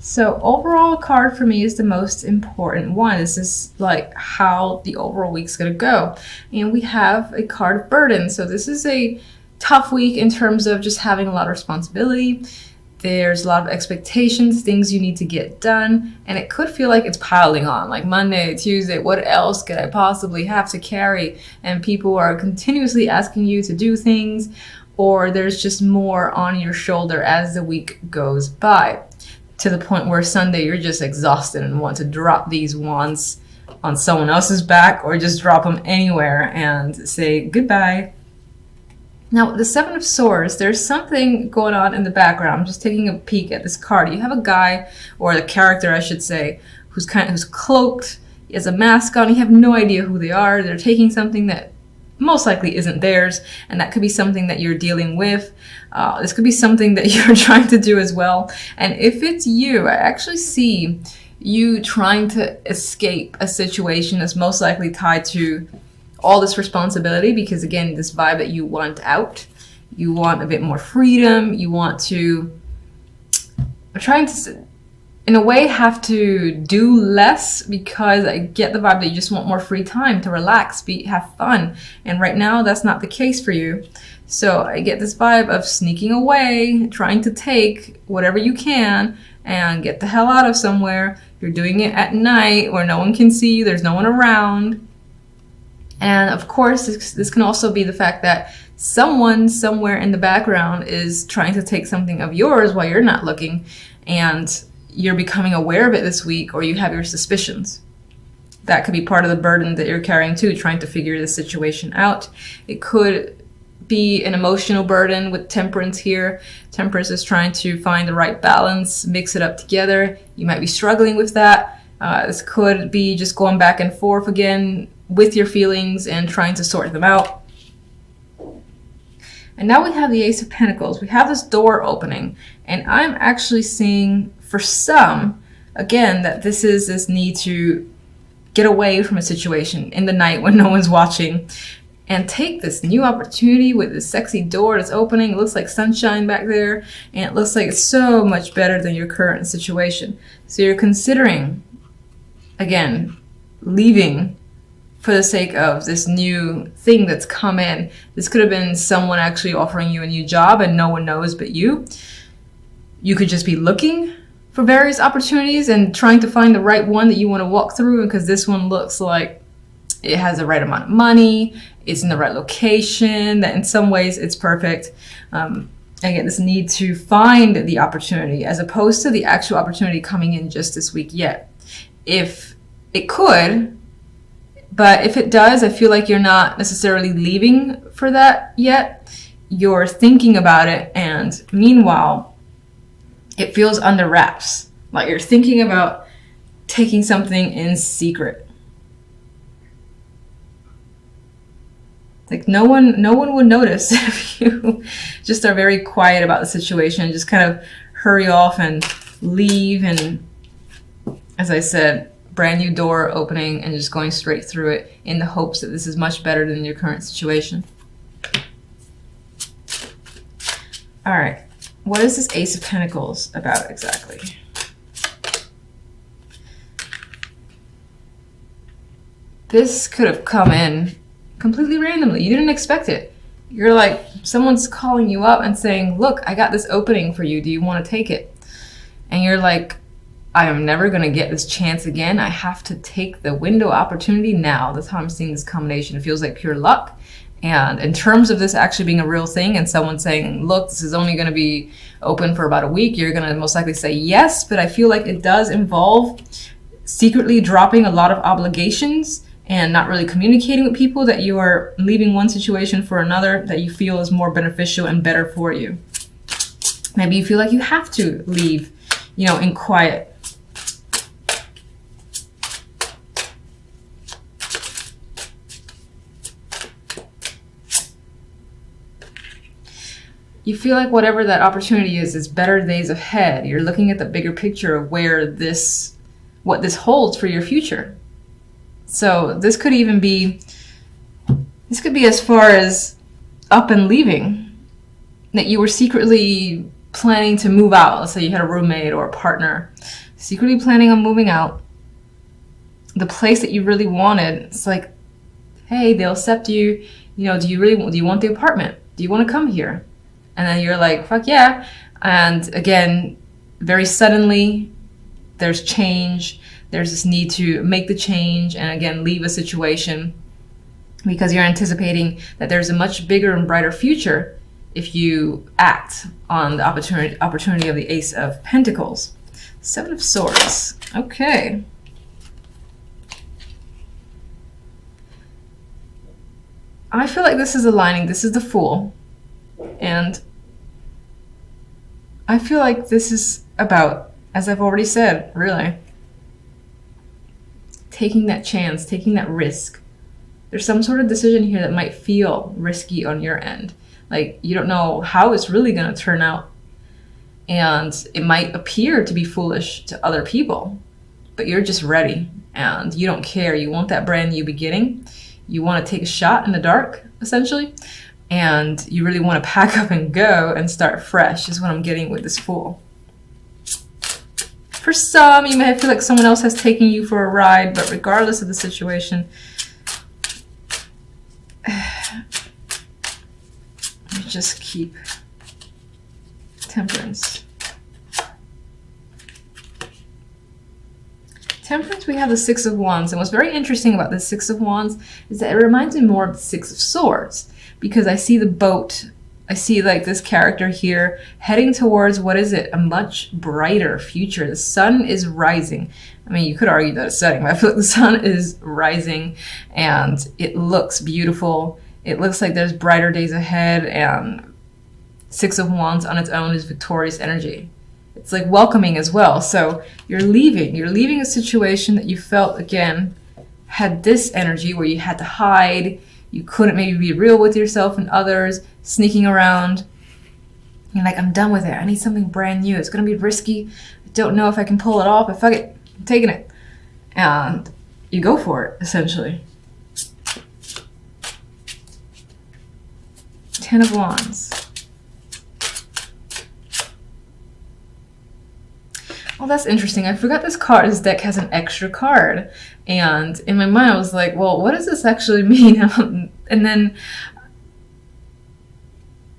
So overall card for me is the most important one. This is like how the overall week's gonna go. And we have a card of burden. So this is a tough week in terms of just having a lot of responsibility. There's a lot of expectations, things you need to get done, and it could feel like it's piling on, like Monday, Tuesday, what else could I possibly have to carry? And people are continuously asking you to do things, or there's just more on your shoulder as the week goes by, to the point where Sunday you're just exhausted and want to drop these wands on someone else's back or just drop them anywhere and say goodbye. Now, the Seven of Swords, there's something going on in the background. I'm just taking a peek at this card. You have a guy, or the character, I should say, who's cloaked. He has a mask on. You have no idea who they are. They're taking something that most likely isn't theirs, and that could be something that you're dealing with. This could be something that you're trying to do as well. And if it's you, I actually see you trying to escape a situation that's most likely tied to all this responsibility, because again, this vibe that you want out, you want a bit more freedom, you want to, trying to, in a way, have to do less, because I get the vibe that you just want more free time to relax, have fun. And right now, that's not the case for you. So I get this vibe of sneaking away, trying to take whatever you can and get the hell out of somewhere. You're doing it at night where no one can see you, there's no one around. And of course, this can also be the fact that someone somewhere in the background is trying to take something of yours while you're not looking, and you're becoming aware of it this week, or you have your suspicions. That could be part of the burden that you're carrying too, trying to figure the situation out. It could be an emotional burden with Temperance here. Temperance is trying to find the right balance, mix it up together. You might be struggling with that. This could be just going back and forth again with your feelings and trying to sort them out. And now we have the Ace of Pentacles. We have this door opening, and I'm actually seeing for some, again, that this is this need to get away from a situation in the night when no one's watching and take this new opportunity with this sexy door that's opening. It looks like sunshine back there, and it looks like it's so much better than your current situation. So you're considering, again, leaving for the sake of this new thing that's come in. This could have been someone actually offering you a new job and no one knows but you. You could just be looking for various opportunities and trying to find the right one that you want to walk through, because this one looks like it has the right amount of money, it's in the right location, that in some ways it's perfect. Again, this need to find the opportunity as opposed to the actual opportunity coming in just this week yet. If it could, but if it does, I feel like you're not necessarily leaving for that yet. You're thinking about it, and meanwhile, it feels under wraps. Like you're thinking about taking something in secret. Like no one would notice if you just are very quiet about the situation, just kind of hurry off and leave, and as I said, brand new door opening and just going straight through it in the hopes that this is much better than your current situation. All right, what is this Ace of Pentacles about exactly? This could have come in completely randomly. You didn't expect it. You're like, someone's calling you up and saying, look, I got this opening for you. Do you want to take it? And you're like, I am never going to get this chance again. I have to take the window opportunity now. That's how I'm seeing this combination. It feels like pure luck. And in terms of this actually being a real thing and someone saying, look, this is only going to be open for about a week, you're going to most likely say yes. But I feel like it does involve secretly dropping a lot of obligations and not really communicating with people, that you are leaving one situation for another that you feel is more beneficial and better for you. Maybe you feel like you have to leave, in quiet. You feel like whatever that opportunity is better days ahead. You're looking at the bigger picture of what this holds for your future. So this could be as far as up and leaving, that you were secretly planning to move out. Let's say you had a roommate or a partner, secretly planning on moving out. The place that you really wanted, it's like, hey, they'll accept you. You know, do you want the apartment? Do you want to come here? And then you're like, fuck yeah. And again, very suddenly, there's change. There's this need to make the change and again, leave a situation because you're anticipating that there's a much bigger and brighter future if you act on the opportunity of the Ace of Pentacles. Seven of Swords. Okay. I feel like this is aligning. This is the Fool. And I feel like this is about, as I've already said, really, taking that chance, taking that risk. There's some sort of decision here that might feel risky on your end. Like, you don't know how it's really going to turn out. And it might appear to be foolish to other people, but you're just ready and you don't care. You want that brand new beginning. You want to take a shot in the dark, essentially. And you really want to pack up and go and start fresh is what I'm getting with this Fool. For some, you may feel like someone else has taken you for a ride, but regardless of the situation, you just keep Temperance. Temperance, we have the Six of Wands. And what's very interesting about the Six of Wands is that it reminds me more of the Six of Swords, because I see the boat. I see like this character here heading towards, what is it? A much brighter future. The sun is rising. I mean, you could argue that it's setting, but I feel like the sun is rising and it looks beautiful. It looks like there's brighter days ahead, and Six of Wands on its own is victorious energy. It's like welcoming as well. So you're leaving a situation that you felt, again, had this energy where you had to hide. You couldn't maybe be real with yourself and others, sneaking around. You're like, I'm done with it. I need something brand new. It's going to be risky. I don't know if I can pull it off, but fuck it. I'm taking it. And you go for it, essentially. Ten of Wands. Oh, that's interesting. I forgot this card. This deck has an extra card. And in my mind, I was like, well, what does this actually mean? And then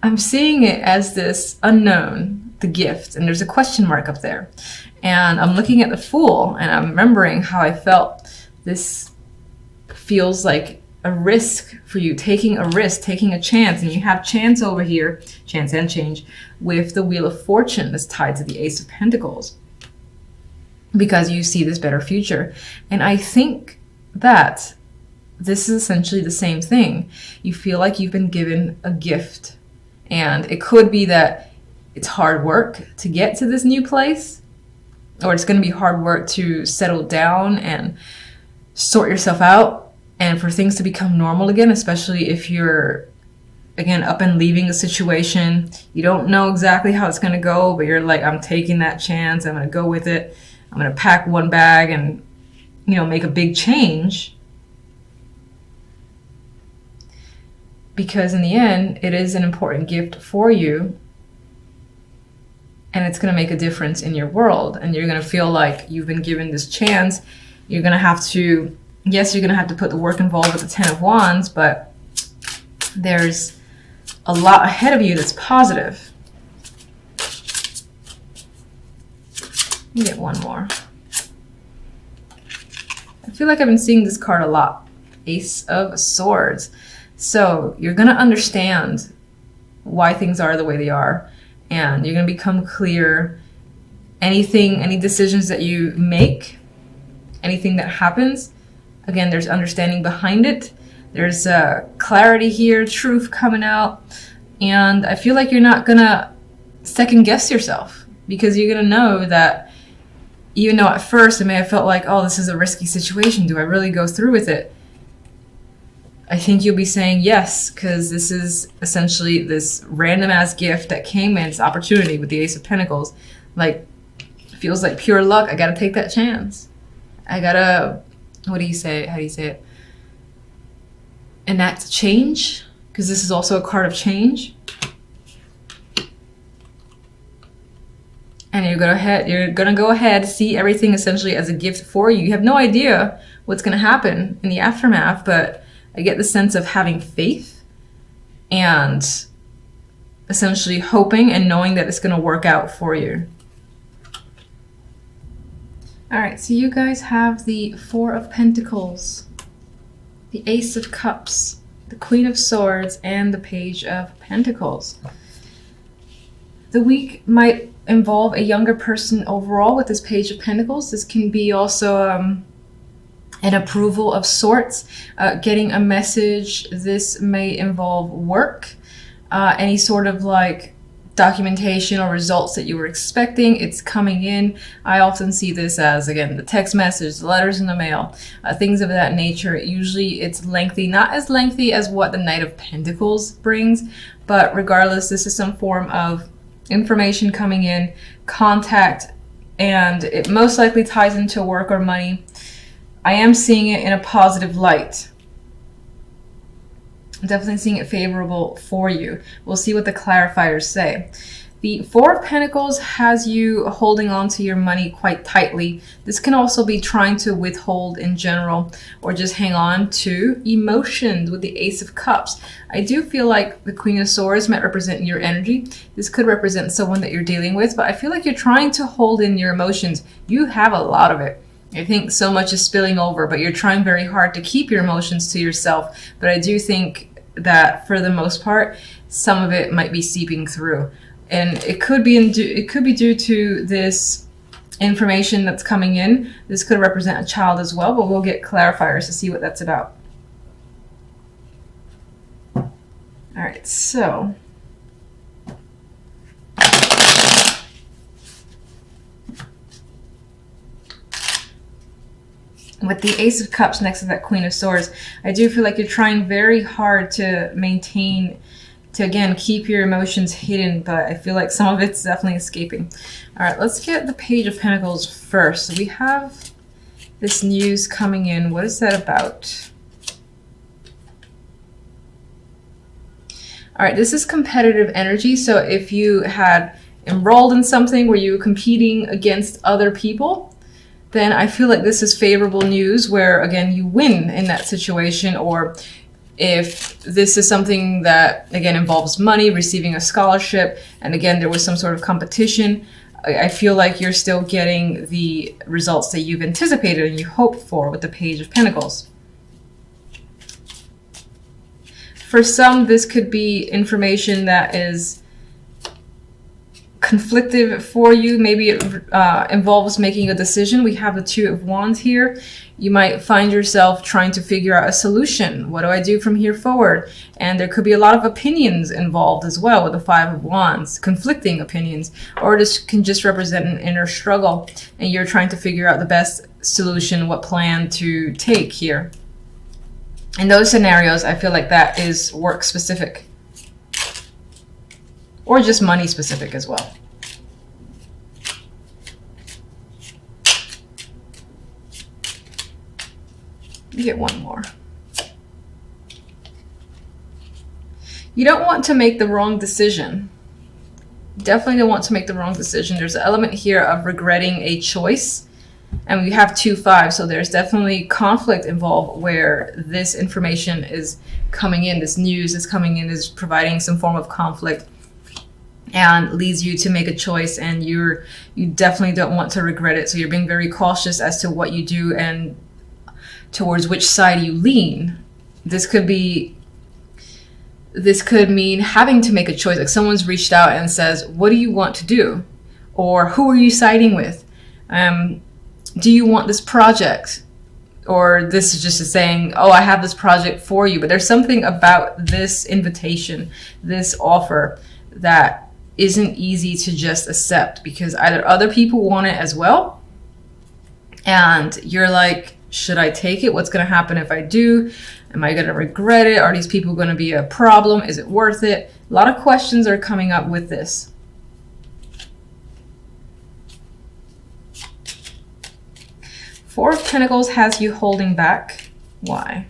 I'm seeing it as this unknown, the gift. And there's a question mark up there. And I'm looking at the Fool, and I'm remembering how I felt. This feels like a risk for you, taking a risk, taking a chance. And you have chance over here, chance and change, with the Wheel of Fortune that's tied to the Ace of Pentacles, because you see this better future. And I think that this is essentially the same thing. You feel like you've been given a gift, and it could be that it's hard work to get to this new place, or it's going to be hard work to settle down and sort yourself out, and for things to become normal again, especially if you're, again, up and leaving a situation. You don't know exactly how it's going to go, but you're like, I'm taking that chance. I'm going to go with it. I'm going to pack one bag and, you know, make a big change. Because in the end, it is an important gift for you. And it's going to make a difference in your world. And you're going to feel like you've been given this chance. You're going to have to, yes, you're going to have to put the work involved with the Ten of Wands, but there's a lot ahead of you that's positive. Let me get one more. I feel like I've been seeing this card a lot. Ace of Swords. So you're going to understand why things are the way they are. And you're going to become clear. Any decisions that you make, anything that happens, again, there's understanding behind it. There's clarity here, truth coming out. And I feel like you're not going to second guess yourself, because you're going to know that even though at first it may have felt like, oh, this is a risky situation, do I really go through with it? I think you'll be saying yes, because this is essentially this random ass gift that came in, this opportunity with the Ace of Pentacles. Like, feels like pure luck. I gotta take that chance. I gotta, what do you say? How do you say it? Enact change, because this is also a card of change. And you're gonna go ahead, see everything essentially as a gift for you. You have no idea what's gonna happen in the aftermath, but I get the sense of having faith and essentially hoping and knowing that it's gonna work out for you. All right, so you guys have the Four of Pentacles, the Ace of Cups, the Queen of Swords, and the Page of Pentacles. The week might involve a younger person overall with this Page of Pentacles. This can be also an approval of sorts, getting a message. This may involve work, any sort of like documentation or results that you were expecting. It's coming in. I often see this as, again, the text message, the letters in the mail, things of that nature. Usually it's lengthy, not as lengthy as what the Knight of Pentacles brings, but regardless, this is some form of information coming in, contact, and it most likely ties into work or money. I am seeing it in a positive light. I'm definitely seeing it favorable for you. We'll see what the clarifiers say. The Four of Pentacles has you holding on to your money quite tightly. This can also be trying to withhold in general or just hang on to emotions with the Ace of Cups. I do feel like the Queen of Swords might represent your energy. This could represent someone that you're dealing with, but I feel like you're trying to hold in your emotions. You have a lot of it. I think so much is spilling over, but you're trying very hard to keep your emotions to yourself. But I do think that for the most part, some of it might be seeping through. And it could be due to this information that's coming in. This could represent a child as well, but we'll get clarifiers to see what that's about. All right, so with the Ace of Cups next to that Queen of Swords, I do feel like you're trying very hard to maintain, to again keep your emotions hidden, but I feel like some of it's definitely escaping. All right, let's get the Page of Pentacles first. So we have this news coming in. What is that about? All right, this is competitive energy. So if you had enrolled in something where you were competing against other people, then I feel like this is favorable news where, again, you win in that situation. Or if this is something that, again, involves money, receiving a scholarship, and again, there was some sort of competition, I feel like you're still getting the results that you've anticipated and you hoped for with the Page of Pentacles. For some, this could be information that is conflictive for you. Maybe it involves making a decision. We have the Two of Wands here. You might find yourself trying to figure out a solution. What do I do from here forward? And there could be a lot of opinions involved as well with the Five of Wands, conflicting opinions, or this can just represent an inner struggle and you're trying to figure out the best solution, what plan to take here. In those scenarios, I feel like that is work specific. Or just money specific as well. Get one more. You don't want to make the wrong decision. Definitely don't want to make the wrong decision. There's an element here of regretting a choice. And we have 2-5, so there's definitely conflict involved where this information is coming in, this news is coming in, is providing some form of conflict and leads you to make a choice, and you definitely don't want to regret it. So you're being very cautious as to what you do and towards which side you lean. This could mean having to make a choice. Like someone's reached out and says, what do you want to do? Or who are you siding with? Do you want this project? Or this is just saying, oh, I have this project for you. But there's something about this invitation, this offer, that isn't easy to just accept, because either other people want it as well, and you're like, should I take it? What's going to happen if I do? Am I going to regret it? Are these people going to be a problem? Is it worth it? A lot of questions are coming up with this. Four of Pentacles has you holding back. Why?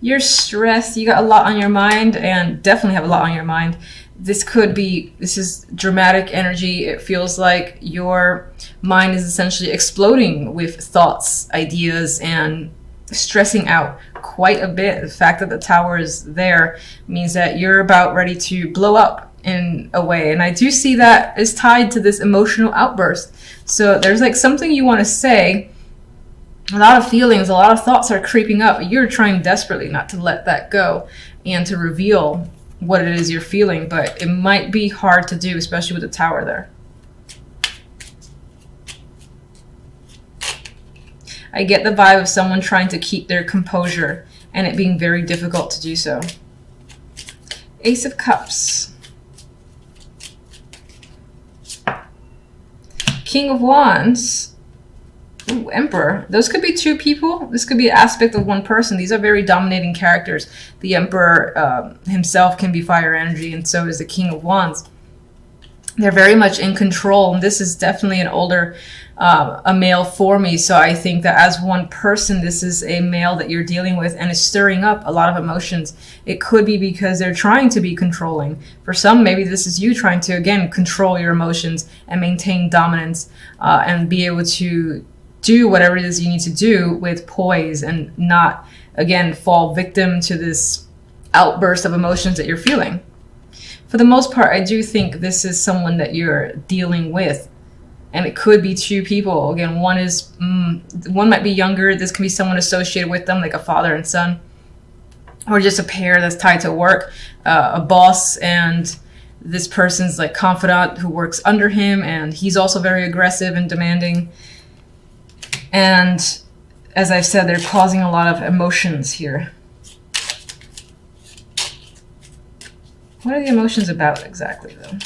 You're stressed, you got a lot on your mind, and definitely have a lot on your mind. This is dramatic energy. It feels like your mind is essentially exploding with thoughts, ideas, and stressing out quite a bit. The fact that the Tower is there means that you're about ready to blow up in a way. And I do see that is tied to this emotional outburst. So there's like something you want to say. A lot of feelings, a lot of thoughts are creeping up. You're trying desperately not to let that go and to reveal what it is you're feeling, but it might be hard to do, especially with the Tower there. I get the vibe of someone trying to keep their composure and it being very difficult to do so. Ace of Cups. King of Wands. Ooh, Emperor. Those could be two people. This could be an aspect of one person. These are very dominating characters. The Emperor himself can be fire energy, and so is the King of Wands. They're very much in control, and this is definitely an older a male for me. So I think that as one person, this is a male that you're dealing with and is stirring up a lot of emotions. It could be because they're trying to be controlling. For some, maybe this is you trying to, again, control your emotions and maintain dominance and be able to do whatever it is you need to do with poise and not, again, fall victim to this outburst of emotions that you're feeling. For the most part, I do think this is someone that you're dealing with. And it could be two people. Again, one might be younger. This can be someone associated with them, like a father and son. Or just a pair that's tied to work. A boss and this person's like confidant who works under him. And he's also very aggressive and demanding. And as I've said, they're causing a lot of emotions here. What are the emotions about exactly, though?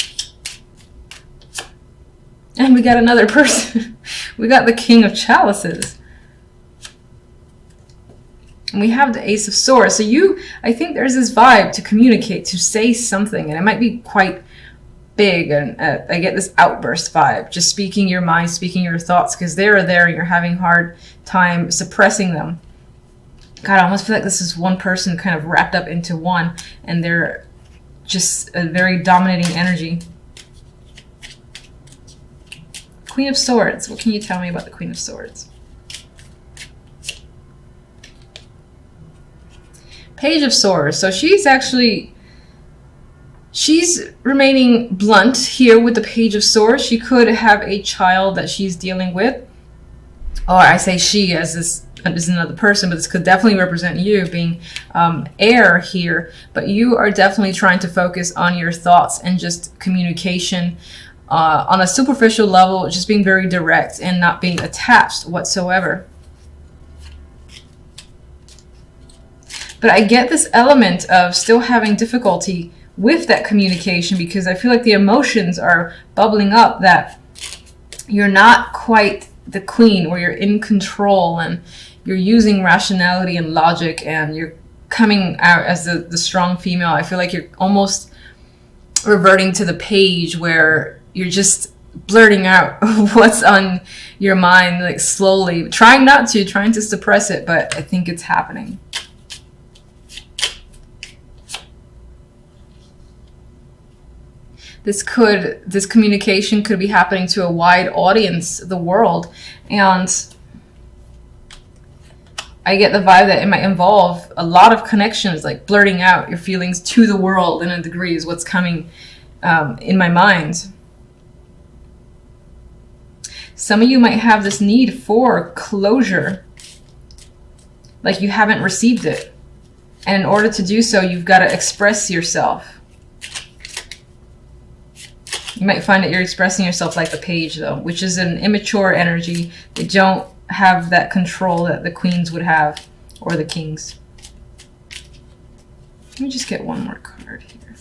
And we got another person. We got the King of Chalices. And we have the Ace of Swords. So I think there's this vibe to communicate, to say something. And it might be quite big. And I get this outburst vibe. Just speaking your mind, speaking your thoughts. Because they're there and you're having a hard time suppressing them. God, I almost feel like this is one person kind of wrapped up into one. And they're just a very dominating energy. Queen of Swords. What can you tell me about the Queen of Swords? Page of Swords. So she's remaining blunt here with the Page of Swords. She could have a child that she's dealing with. Or I say she as this is another person, but this could definitely represent you being heir here. But you are definitely trying to focus on your thoughts and just communication on a superficial level, just being very direct and not being attached whatsoever. But I get this element of still having difficulty with that communication because I feel like the emotions are bubbling up that you're not quite the queen or you're in control and you're using rationality and logic and you're coming out as the strong female. I feel like you're almost reverting to the page where you're just blurting out what's on your mind, like slowly, trying to suppress it, but I think it's happening. This communication could be happening to a wide audience, the world, and I get the vibe that it might involve a lot of connections, like blurting out your feelings to the world in a degree is what's coming in my mind. Some of you might have this need for closure, like you haven't received it. And in order to do so, you've got to express yourself. You might find that you're expressing yourself like the page, though, which is an immature energy. They don't have that control that the queens would have, or the kings. Let me just get one more card here.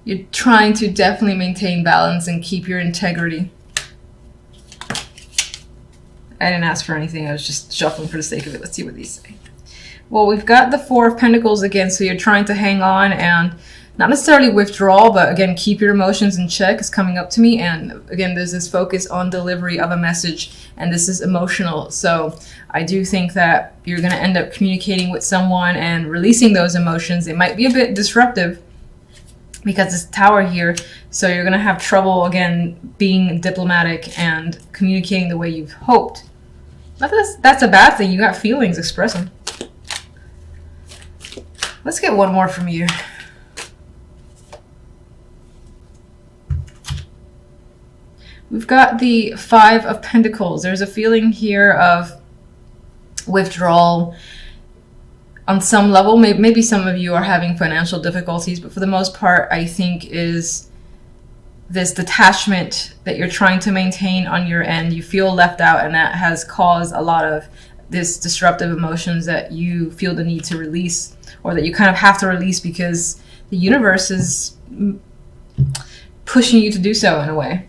You're trying to definitely maintain balance and keep your integrity. I didn't ask for anything. I was just shuffling for the sake of it. Let's see what these say. Well, we've got the Four of Pentacles again, so you're trying to hang on and not necessarily withdrawal, but again, keep your emotions in check is coming up to me. And again, there's this focus on delivery of a message, and this is emotional. So I do think that you're going to end up communicating with someone and releasing those emotions. It might be a bit disruptive because it's Tower here. So you're going to have trouble, again, being diplomatic and communicating the way you've hoped. Not that that's a bad thing. You got feelings, express them. Let's get one more from you. We've got the Five of Pentacles. There's a feeling here of withdrawal on some level. Maybe some of you are having financial difficulties, but for the most part, I think is this detachment that you're trying to maintain on your end. You feel left out, and that has caused a lot of this disruptive emotions that you feel the need to release, or that you kind of have to release because the universe is pushing you to do so in a way.